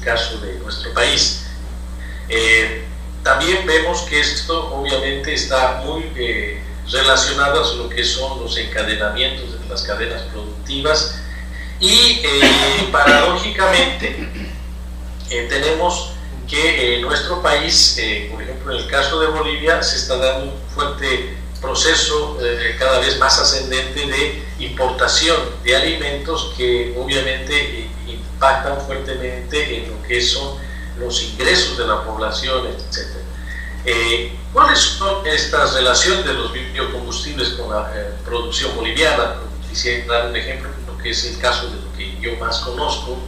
caso de nuestro país. También vemos que esto obviamente está muy relacionado a lo que son los encadenamientos de las cadenas productivas y paradójicamente tenemos que en nuestro país, por ejemplo en el caso de Bolivia, se está dando un fuerte proceso cada vez más ascendente de importación de alimentos que obviamente impactan fuertemente en lo que son los ingresos de la población, etc. ¿Cuáles son estas relaciones de los biocombustibles con la producción boliviana? Quisiera dar un ejemplo, lo que es el caso de lo que yo más conozco,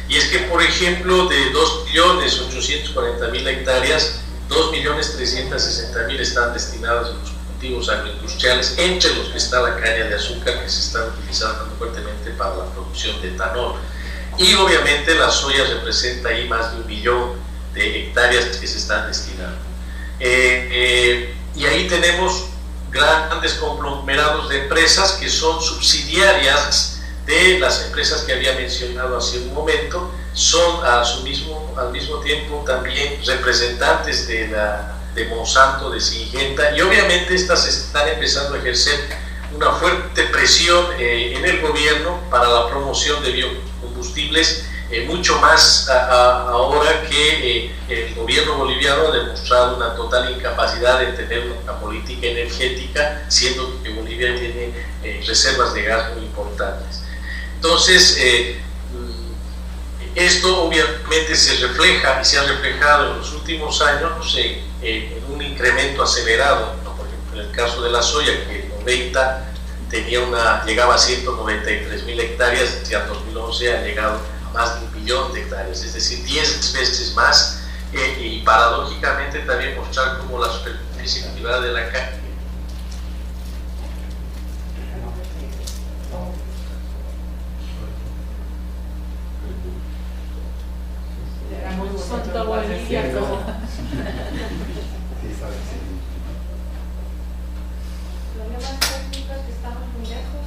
y es que, por ejemplo, de 2.840.000 hectáreas, 2.360.000 están destinadas a los cultivos agroindustriales, entre los que está la caña de azúcar, que se está utilizando fuertemente para la producción de etanol. Y obviamente la soya representa ahí más de 1 millón de hectáreas que se están destinando. Y ahí tenemos grandes conglomerados de empresas que son subsidiarias de las empresas que había mencionado hace un momento, son al mismo tiempo también representantes de Monsanto, de Syngenta, y obviamente estas están empezando a ejercer una fuerte presión en el gobierno para la promoción de biocombustibles, mucho más ahora que el gobierno boliviano ha demostrado una total incapacidad de tener una política energética, siendo que Bolivia tiene reservas de gas muy importantes. Entonces, esto obviamente se refleja y se ha reflejado en los últimos años en un incremento acelerado, ¿no? Por ejemplo, en el caso de la soya, que en 90 llegaba a 193.000 hectáreas, y en 2011 ha llegado a más de 1 millón de hectáreas, es decir, 10 veces más, y paradójicamente también mostrar cómo la superficie cultivada de la caña Problemas técnicos, que estamos muy lejos.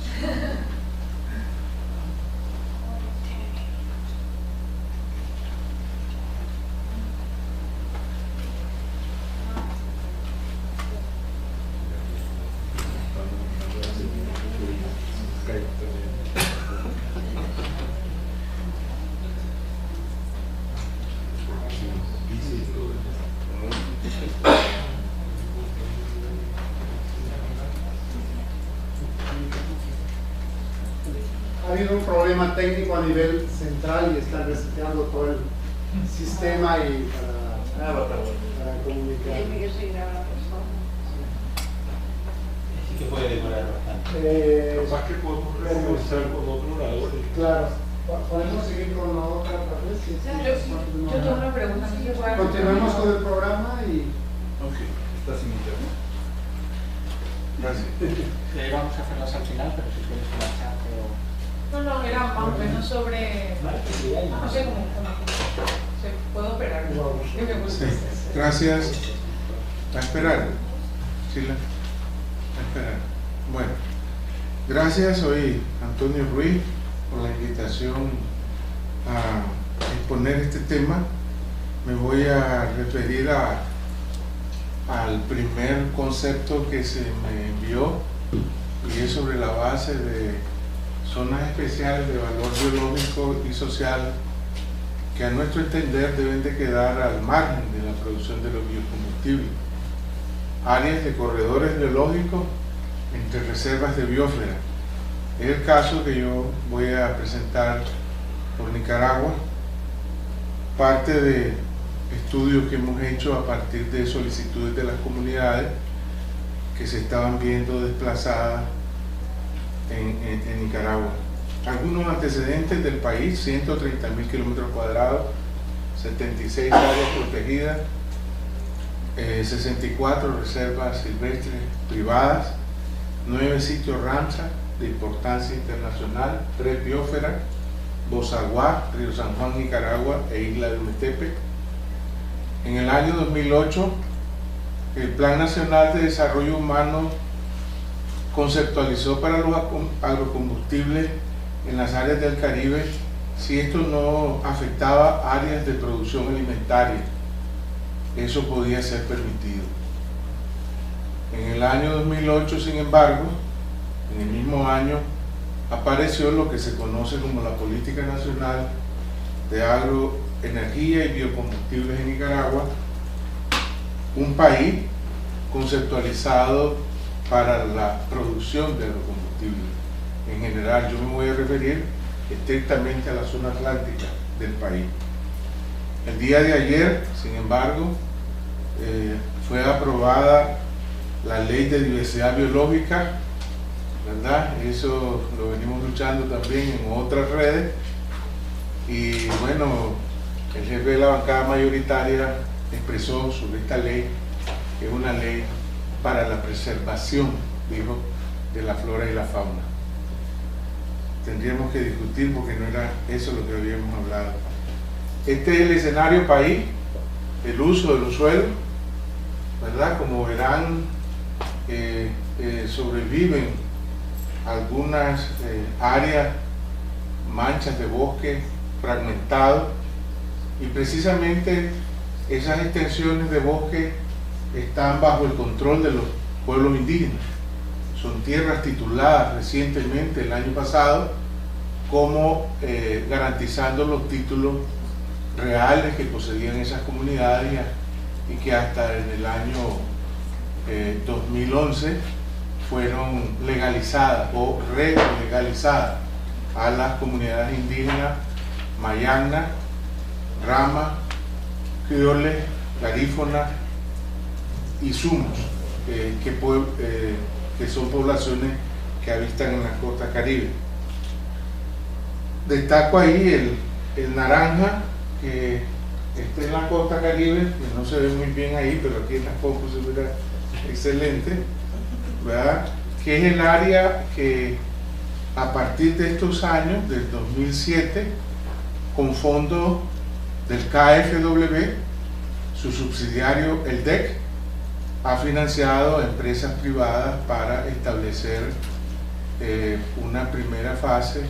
Ha habido un problema técnico a nivel central y están reseteando todo el sistema y para comunicar. Sí que puede demorar bastante. Capaz que podemos regresar con otro orador. Claro. ¿Podemos seguir con la otra vez? Sí, Yo tengo una pregunta. Continuemos con el programa y... Ok, está sin internet. Gracias. Vamos a hacerlas al final, pero si quieres lanzarte o... No, era más o menos sobre... No sé cómo se puede operar. Sí. Gracias. A esperar. Sí, a esperar. Bueno, gracias. Soy Antonio Ruiz por la invitación a exponer este tema. Me voy a referir al primer concepto que se me envió, y es sobre la base de zonas especiales de valor biológico y social que a nuestro entender deben de quedar al margen de la producción de los biocombustibles, áreas de corredores biológicos entre reservas de biosfera. Es el caso que yo voy a presentar por Nicaragua, parte de estudios que hemos hecho a partir de solicitudes de las comunidades que se estaban viendo desplazadas en Nicaragua. Algunos antecedentes del país: 130.000 kilómetros cuadrados, 76 áreas protegidas, 64 reservas silvestres privadas, 9 sitios Ramsar de importancia internacional, 3 biosferas: Bozaguá, Río San Juan, Nicaragua e Isla de Metepe. En el año 2008, el Plan Nacional de Desarrollo Humano conceptualizó para los agrocombustibles en las áreas del Caribe si esto no afectaba áreas de producción alimentaria, eso podía ser permitido. En el año 2008, sin embargo, en el mismo año, apareció lo que se conoce como la Política Nacional de Agroenergía y Biocombustibles en Nicaragua, un país conceptualizado para la producción de agrocombustibles. En general, yo me voy a referir estrictamente a la zona atlántica del país. El día de ayer, sin embargo, fue aprobada la Ley de Diversidad Biológica, ¿verdad? Eso lo venimos luchando también en otras redes, y bueno, el jefe de la bancada mayoritaria expresó sobre esta ley, que es una ley para la preservación, dijo, de la flora y la fauna. Tendríamos que discutir porque no era eso lo que habíamos hablado. Este es el escenario país, el uso de los suelos, ¿verdad? Como verán, sobreviven algunas áreas, manchas de bosque fragmentados, y precisamente esas extensiones de bosque están bajo el control de los pueblos indígenas. Son tierras tituladas recientemente, el año pasado, como garantizando los títulos reales que poseían esas comunidades, y que hasta en el año 2011 fueron legalizadas o re-legalizadas a las comunidades indígenas Mayagna, Rama, Crioles, Garífona y Sumos, que son poblaciones que habitan en la costa caribe. Destaco ahí el naranja, que está en la costa caribe, que no se ve muy bien ahí, pero aquí en la foto se verá excelente, ¿verdad? Que es el área que a partir de estos años, del 2007, con fondos del KfW, su subsidiario, el DEC, ha financiado a empresas privadas para establecer una primera fase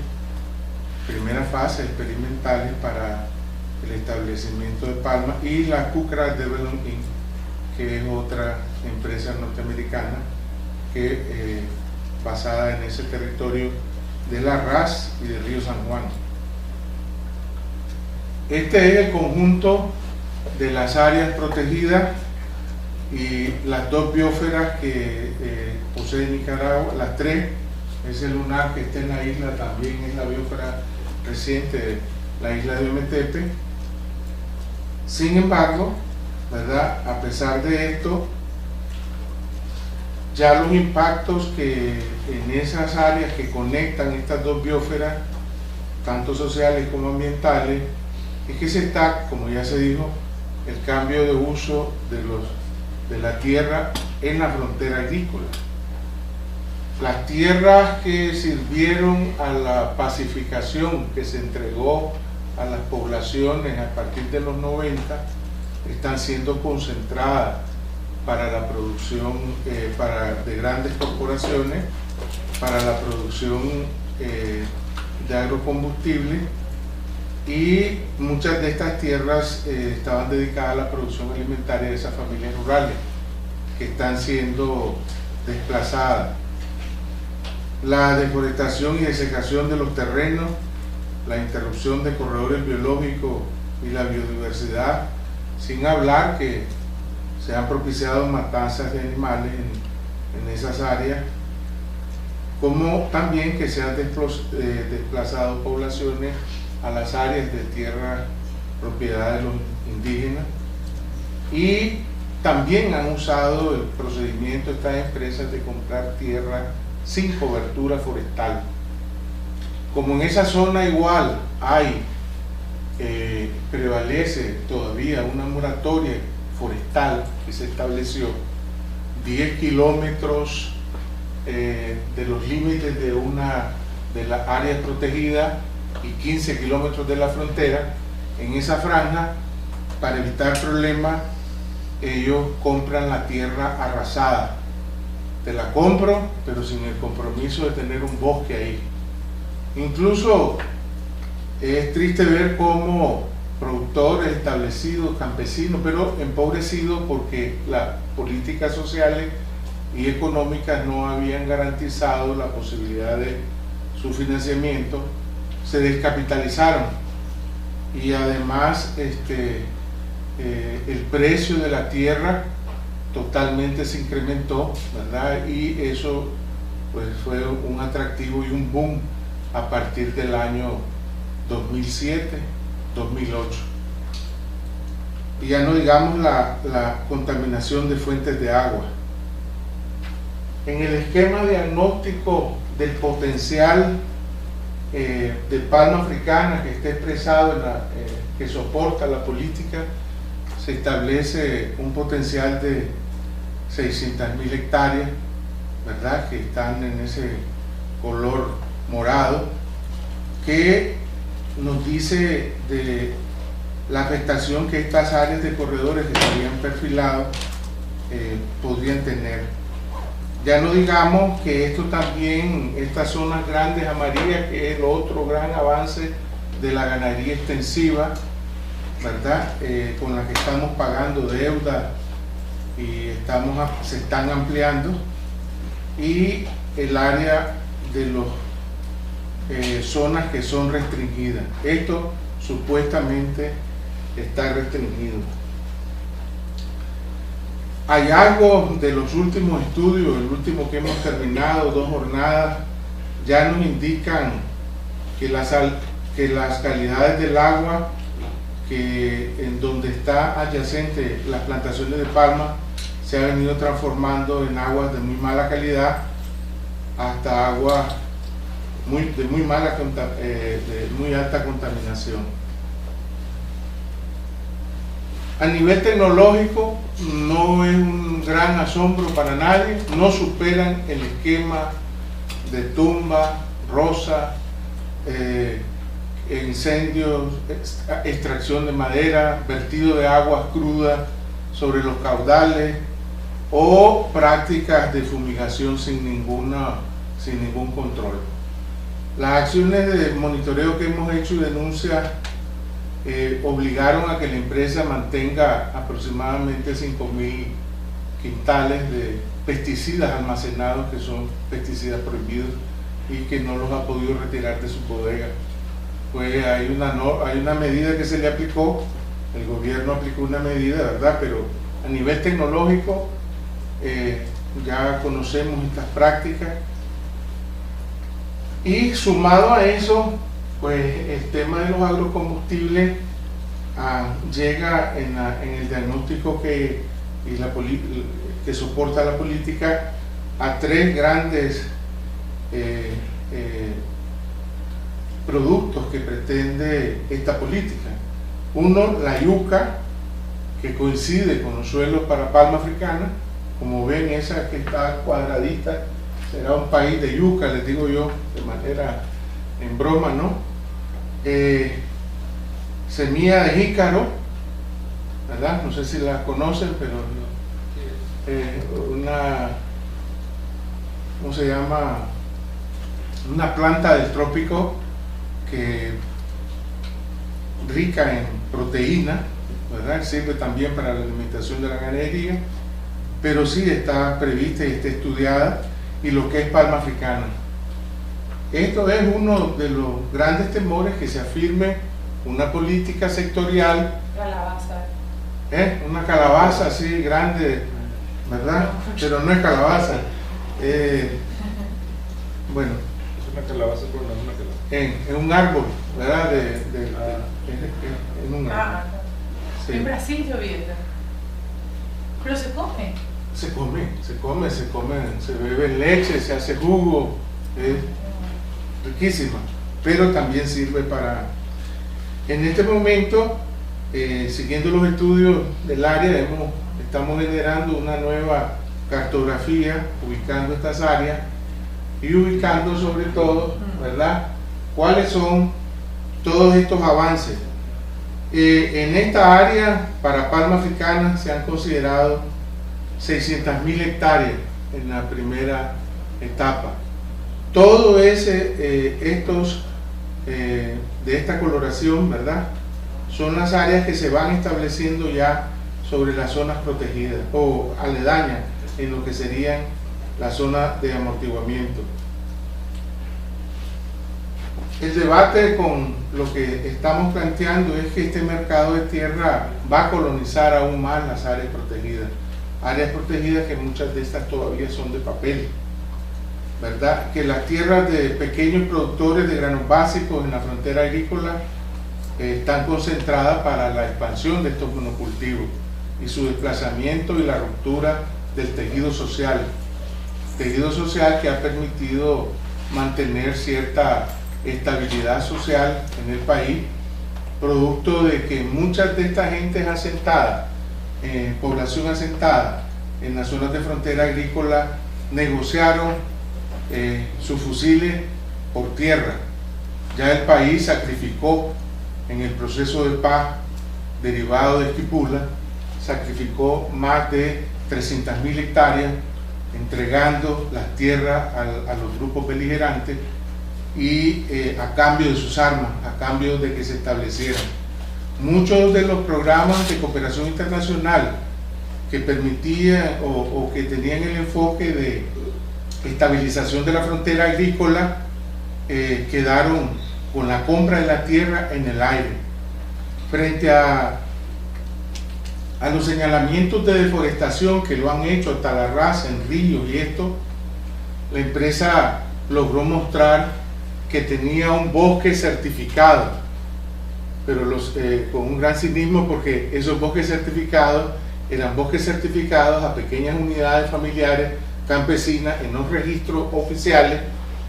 experimentales para el establecimiento de palma, y la Kukra Development Inc., que es otra empresa norteamericana que basada en ese territorio de la RAS y del río San Juan. Este es el conjunto de las áreas protegidas y las dos biosferas que posee Nicaragua, las tres. Ese lunar que está en la isla también es la biosfera reciente de la isla de Ometepe. Sin embargo, ¿verdad?, a pesar de esto, ya los impactos que en esas áreas que conectan estas dos biosferas, tanto sociales como ambientales, es que se está, como ya se dijo, el cambio de uso de la tierra en la frontera agrícola. Las tierras que sirvieron a la pacificación que se entregó a las poblaciones a partir de los 90 están siendo concentradas para la producción de grandes corporaciones, para la producción de agrocombustible, y muchas de estas tierras estaban dedicadas a la producción alimentaria de esas familias rurales que están siendo desplazadas. La deforestación y desecación de los terrenos, la interrupción de corredores biológicos y la biodiversidad, sin hablar que se han propiciado matanzas de animales en esas áreas, como también que se han desplazado poblaciones a las áreas de tierra propiedad de los indígenas, y también han usado el procedimiento de estas empresas de comprar tierra sin cobertura forestal. Como en esa zona igual prevalece todavía una moratoria forestal que se estableció 10 kilómetros de los límites de las áreas protegidas y 15 kilómetros de la frontera. En esa franja, para evitar problemas, ellos compran la tierra arrasada. Te la compro, pero sin el compromiso de tener un bosque ahí. Incluso es triste ver cómo productores establecidos, campesinos, pero empobrecidos porque las políticas sociales y económicas no habían garantizado la posibilidad de su financiamiento, se descapitalizaron y además el precio de la tierra totalmente se incrementó, ¿verdad? Y eso pues fue un atractivo y un boom a partir del año 2007, 2008. Y ya no digamos la contaminación de fuentes de agua. En el esquema diagnóstico del potencial de palma africana que está expresado que soporta la política, se establece un potencial de 600.000 hectáreas, ¿verdad?, que están en ese color morado, que nos dice de la afectación que estas áreas de corredores que se habían perfilado podrían tener. Ya no digamos que esto también, estas zonas grandes amarillas, que es el otro gran avance de la ganadería extensiva, ¿verdad?, con la que estamos pagando deuda y se están ampliando, y el área de las zonas que son restringidas. Esto supuestamente está restringido. Hallazgos de los últimos estudios, el último que hemos terminado, 2 jornadas, ya nos indican que las calidades del agua en donde está adyacente las plantaciones de palma se ha venido transformando en aguas de muy mala calidad hasta aguas de muy alta contaminación. A nivel tecnológico no es un gran asombro para nadie, no superan el esquema de tumba, rosa, incendios, extracción de madera, vertido de aguas crudas sobre los caudales o prácticas de fumigación sin ningún control. Las acciones de monitoreo que hemos hecho y denuncias obligaron a que la empresa mantenga aproximadamente 5.000 quintales de pesticidas almacenados, que son pesticidas prohibidos y que no los ha podido retirar de su bodega. Pues hay una medida que se le aplicó, el gobierno aplicó una medida, ¿verdad? Pero a nivel tecnológico ya conocemos estas prácticas, y sumado a eso, pues el tema de los agrocombustibles llega en el diagnóstico que soporta la política a 3 grandes productos que pretende esta política. Uno, la yuca, que coincide con los suelos para palma africana. Como ven, esa que está cuadradita será un país de yuca, les digo yo de manera en broma, ¿no? Semilla de jícaro, ¿verdad? No sé si la conocen, pero ¿cómo se llama? Una planta del trópico que rica en proteína, ¿verdad? Sirve también para la alimentación de la ganadería, pero sí está prevista y está estudiada. Y lo que es palma africana, esto es uno de los grandes temores, que se afirme una política sectorial. Calabaza. Una calabaza así grande, ¿verdad? Pero no es calabaza. Bueno, es una calabaza, pero no es una calabaza. En un árbol, ¿verdad? En un árbol. Sí. En Brasil lloviendo. Pero se come. Se come, se bebe leche, se hace jugo, es riquísima, pero también sirve para... En este momento, siguiendo los estudios del área, estamos generando una nueva cartografía, ubicando estas áreas y ubicando sobre todo, ¿verdad?, cuáles son todos estos avances. En esta área, para palma africana, se han considerado 600.000 hectáreas en la primera etapa. Todos estos de esta coloración, ¿verdad?, son las áreas que se van estableciendo ya sobre las zonas protegidas o aledañas en lo que serían las zonas de amortiguamiento. El debate con lo que estamos planteando es que este mercado de tierra va a colonizar aún más las áreas protegidas que muchas de estas todavía son de papel, ¿verdad? Que las tierras de pequeños productores de granos básicos en la frontera agrícola están concentradas para la expansión de estos monocultivos y su desplazamiento y la ruptura del tejido social que ha permitido mantener cierta estabilidad social en el país, producto de que muchas de estas gentes asentadas, población asentada en las zonas de frontera agrícola, negociaron sus fusiles por tierra. Ya el país sacrificó en el proceso de paz derivado de Esquipula, sacrificó más de 300.000 hectáreas entregando las tierras a los grupos beligerantes y a cambio de sus armas, a cambio de que se establecieran. Muchos de los programas de cooperación internacional que permitían o que tenían el enfoque de estabilización de la frontera agrícola quedaron con la compra de la tierra en el aire. Frente a los señalamientos de deforestación que lo han hecho hasta la raza en ríos y esto, la empresa logró mostrar que tenía un bosque certificado, pero con un gran cinismo, porque esos bosques certificados eran bosques certificados a pequeñas unidades familiares campesinas en los registros oficiales,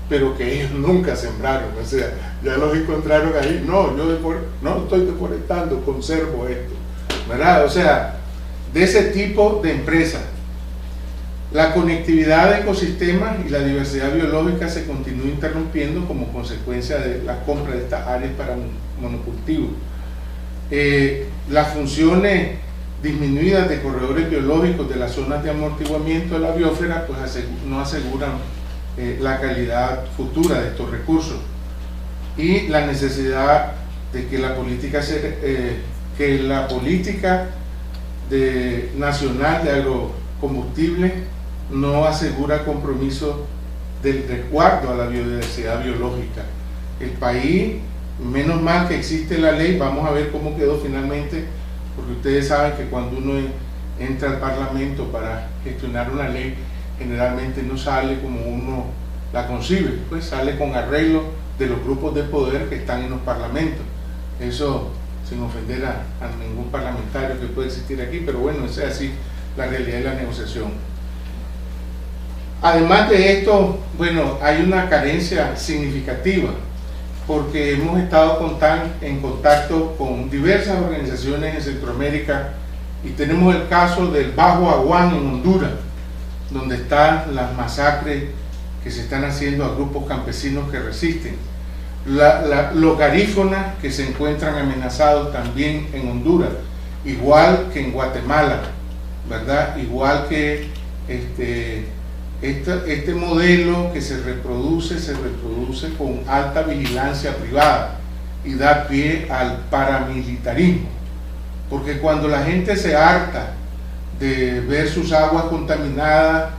pero que ellos nunca sembraron. O sea, ya los encontraron ahí. No, yo no estoy deforestando, conservo esto, ¿verdad? O sea, de ese tipo de empresas. La conectividad de ecosistemas y la diversidad biológica se continúa interrumpiendo como consecuencia de la compra de estas áreas para monocultivos. Las funciones disminuidas de corredores biológicos de las zonas de amortiguamiento de la biosfera pues no aseguran la calidad futura de estos recursos, y la necesidad de que la política nacional de agrocombustible no asegura compromiso del resguardo a la biodiversidad biológica. El país, menos mal que existe la ley, vamos a ver cómo quedó finalmente, porque ustedes saben que cuando uno entra al Parlamento para gestionar una ley, generalmente no sale como uno la concibe, pues sale con arreglo de los grupos de poder que están en los parlamentos. Eso sin ofender a ningún parlamentario que puede existir aquí, pero bueno, esa es así la realidad de la negociación. Además de esto, bueno, hay una carencia significativa, porque hemos estado en contacto con diversas organizaciones en Centroamérica, y tenemos el caso del Bajo Aguán en Honduras, donde están las masacres que se están haciendo a grupos campesinos que resisten, los garífonas que se encuentran amenazados también en Honduras, igual que en Guatemala, ¿verdad? Igual que este modelo que se reproduce con alta vigilancia privada y da pie al paramilitarismo, porque cuando la gente se harta de ver sus aguas contaminadas,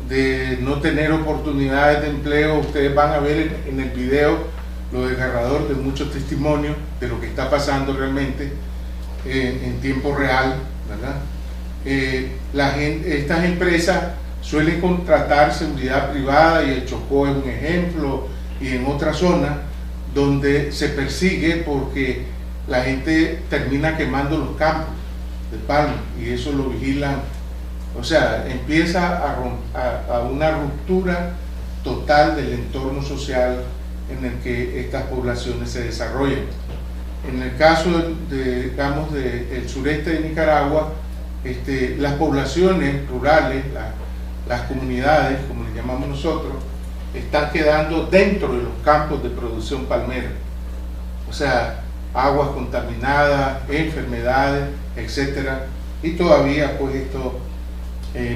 de no tener oportunidades de empleo, ustedes van a ver en el video lo desgarrador de muchos testimonios de lo que está pasando realmente en tiempo real, ¿verdad? Estas empresas suelen contratar seguridad privada, y el Chocó es un ejemplo, y en otras zonas donde se persigue porque la gente termina quemando los campos de palma, y eso lo vigilan. O sea, empieza a una ruptura total del entorno social en el que estas poblaciones se desarrollan. En el caso digamos, del sureste de Nicaragua, las poblaciones rurales, las comunidades, como les llamamos nosotros, están quedando dentro de los campos de producción palmera. O sea, aguas contaminadas, enfermedades, etcétera, y todavía pues esto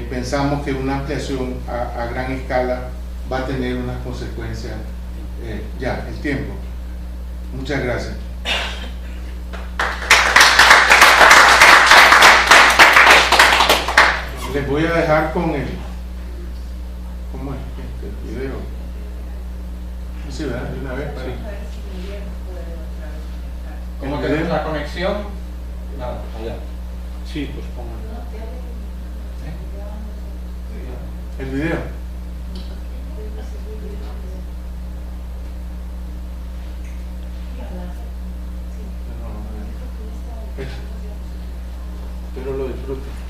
pensamos que una ampliación a gran escala va a tener unas consecuencias ya el tiempo. Muchas gracias. Les voy a dejar con el... ¿Cómo es? El video. Sí, ¿verdad? De una vez para... ¿Cómo ¿El tenemos video? la conexión? Nada, allá. Sí, pues pónganlo. El video. Espero lo disfruten.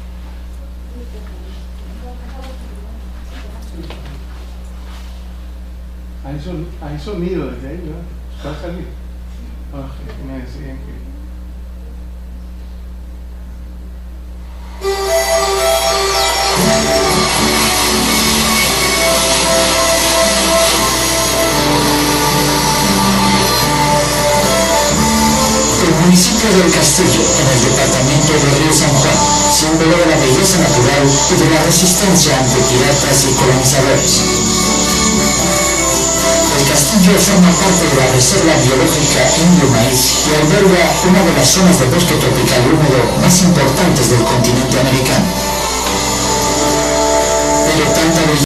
Hay sonido desde ahí, ¿no? ¿Va a salir? Me decían que... El municipio del Castillo, en el departamento de Río San Juan, símbolo de la belleza natural y de la resistencia ante piratas y colonizadores. El castillo forma parte de la Reserva Biológica Indio Maíz y alberga una de las zonas de bosque tropical húmedo más importantes del continente